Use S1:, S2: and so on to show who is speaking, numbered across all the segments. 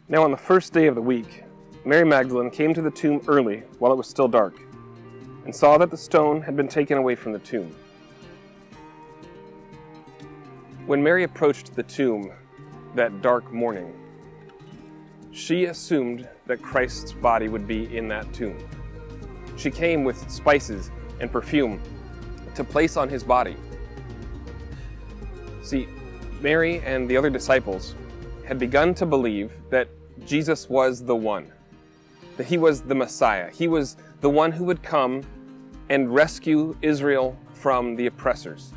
S1: Now on the first day of the week, Mary Magdalene came to the tomb early while it was still dark, and saw that the stone had been taken away from the tomb. When Mary approached the tomb that dark morning, she assumed that Christ's body would be in that tomb. She came with spices and perfume to place on his body. See, Mary and the other disciples had begun to believe that Jesus was the one, that he was the Messiah. He was the one who would come and rescue Israel from the oppressors.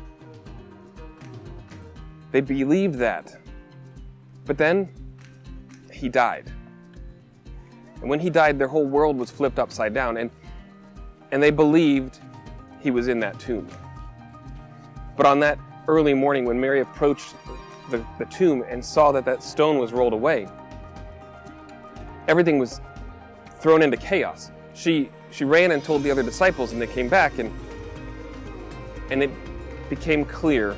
S1: They believed that. But then he died. And when he died, their whole world was flipped upside down, and they believed he was in that tomb. But on that early morning, when Mary approached the tomb and saw that that stone was rolled away, everything was thrown into chaos. She ran and told the other disciples, and they came back, and it became clear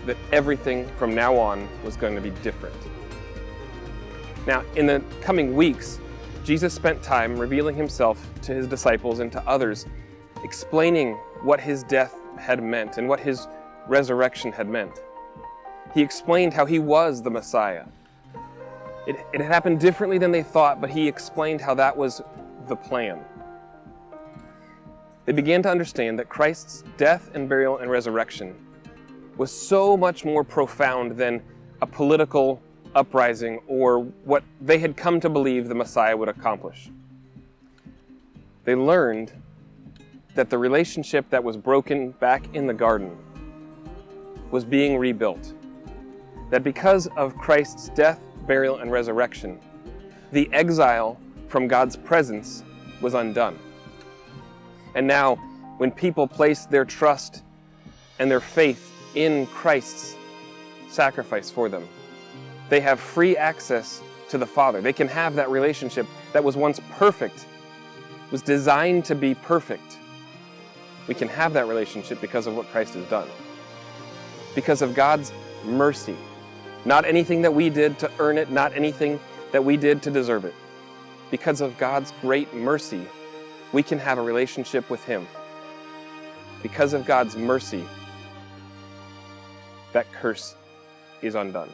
S1: that everything from now on was going to be different. Now, in the coming weeks, Jesus spent time revealing himself to his disciples and to others, explaining what his death had meant and what his resurrection had meant. He explained how he was the Messiah. It had happened differently than they thought, but he explained how that was the plan. They began to understand that Christ's death and burial and resurrection was so much more profound than a political uprising or what they had come to believe the Messiah would accomplish. They learned that the relationship that was broken back in the garden was being rebuilt. That because of Christ's death, burial, and resurrection, the exile from God's presence was undone. And now, when people place their trust and their faith in Christ's sacrifice for them, they have free access to the Father. They can have that relationship that was once perfect, was designed to be perfect. We can have that relationship because of what Christ has done. Because of God's mercy. Not anything that we did to earn it, not anything that we did to deserve it. Because of God's great mercy, we can have a relationship with him. Because of God's mercy, that curse is undone.